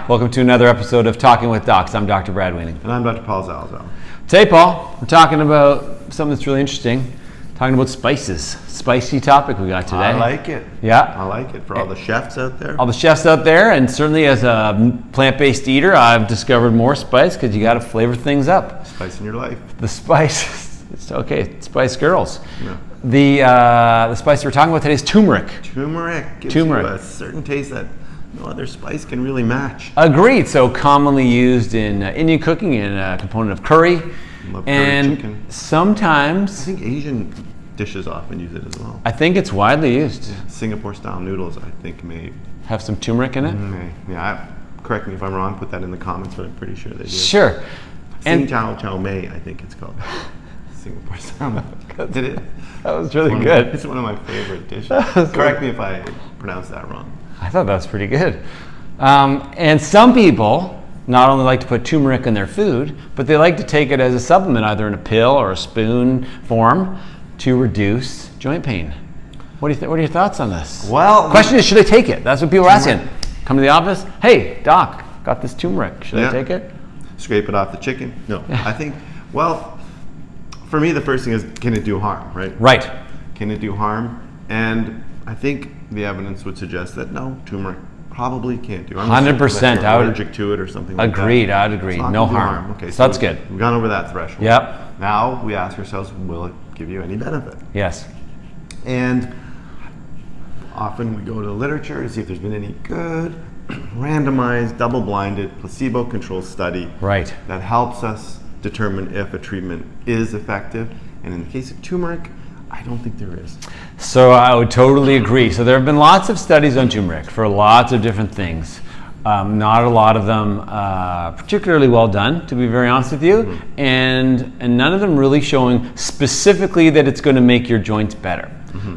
welcome to another episode of Talking with Docs. I'm Dr. Brad Weening. And I'm Dr. Paul Zalzo. Today, Paul, we're talking about something that's really interesting. Talking about spices. Spicy topic we got today. I like it. Yeah. I like it. For all the chefs out there. All the chefs out there, and certainly as a plant-based eater, I've discovered more spice because you got to flavor things up. Spice in your life. The spice, it's okay, Spice Girls. Yeah. The spice we're talking about today is turmeric. Turmeric gives you a certain taste that no other spice can really match. Agreed. So commonly used in Indian cooking and a component of curry. Love curry and chicken. Sometimes I think Asian dishes often use it as well. I think it's widely used. Singapore style noodles, I think, may have some turmeric in it. Yeah, correct me if I'm wrong. Put that in the comments, but I'm pretty sure they do. Sure. Sing chow chow mei, I think it's called. Singapore style. Did it? That was really good. It's one of my favorite dishes. Correct me if I pronounced that wrong. I thought that was pretty good. And some people not only like to put turmeric in their food, but they like to take it as a supplement, either in a pill or a spoon form, to reduce joint pain. What are your thoughts on this? Well, the question is, should I take it? That's what people are asking. Come to the office. Hey, doc, got this turmeric. Should I take it? Scrape it off the chicken? No. I think, well, for me, the first thing is, can it do harm, right? Right. Can it do harm? And I think the evidence would suggest that no, turmeric probably can't do harm. 100%. I would allergic to it or something like that. Agreed. I'd agree. No harm. Okay, so that's good. We've gone over that threshold. Yep. Now we ask ourselves, will it give you any benefit? Yes. And often we go to the literature to see if there's been any good, randomized, double-blinded, placebo-controlled study that helps us determine if a treatment is effective. And in the case of turmeric, I don't think there is. So I would totally agree. So there have been lots of studies on turmeric for lots of different things. Not a lot of them particularly well done, to be very honest with you, and none of them really showing specifically that it's going to make your joints better.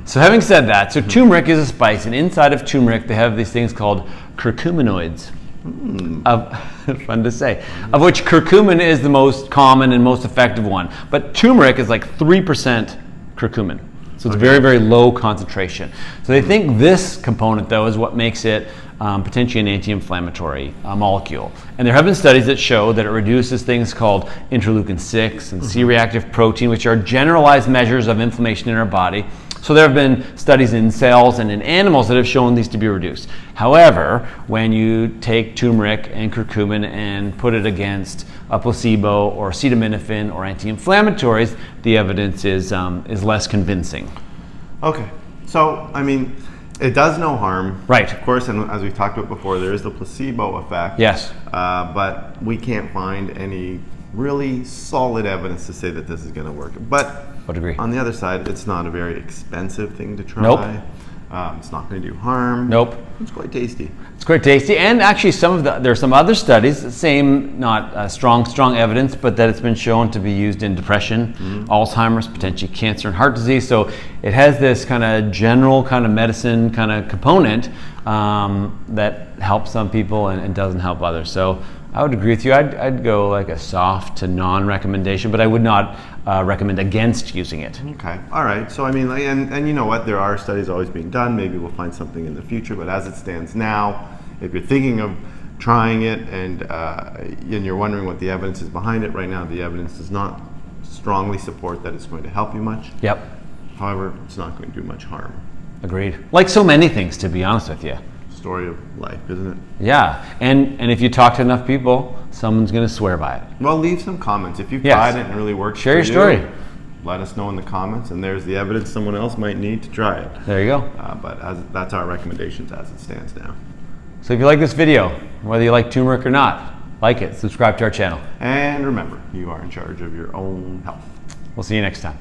So having said that, so turmeric is a spice, and inside of turmeric they have these things called curcuminoids. Fun to say. Of which curcumin is the most common and most effective one. But turmeric is like 3% curcumin. So it's very, very low concentration. So they think this component, though, is what makes it potentially an anti-inflammatory molecule. And there have been studies that show that it reduces things called interleukin-6 and C-reactive protein, which are generalized measures of inflammation in our body. So there have been studies in cells and in animals that have shown these to be reduced. However, when you take turmeric and curcumin and put it against a placebo or acetaminophen or anti-inflammatories, the evidence is less convincing. Okay, so I mean, it does no harm. Right. Of course, and as we've talked about before, there is the placebo effect. Yes. But we can't find any really solid evidence to say that this is going to work. But would agree. On the other side, it's not a very expensive thing to try. Nope. It's not going to do harm. Nope. It's quite tasty. It's quite tasty, and actually there are some other studies, the same, not strong evidence, but that it's been shown to be used in depression, Alzheimer's, potentially cancer and heart disease. So it has this kind of general kind of medicine kind of component that helps some people and doesn't help others. So I would agree with you. I'd go like a soft to non-recommendation, but I would not recommend against using it. Okay, all right. So I mean, and you know what? There are studies always being done. Maybe we'll find something in the future. But as it stands now, if you're thinking of trying it and you're wondering what the evidence is behind it, right now the evidence does not strongly support that it's going to help you much. Yep. However, it's not going to do much harm. Agreed. Like so many things, to be honest with you. Story of life, isn't it? Yeah, and if you talk to enough people, someone's going to swear by it. Well, leave some comments. If you've tried it and it really works Share your story. Let us know in the comments, and there's the evidence someone else might need to try it. There you go. But that's our recommendations as it stands now. So if you like this video, whether you like turmeric or not, like it, subscribe to our channel. And remember, you are in charge of your own health. We'll see you next time.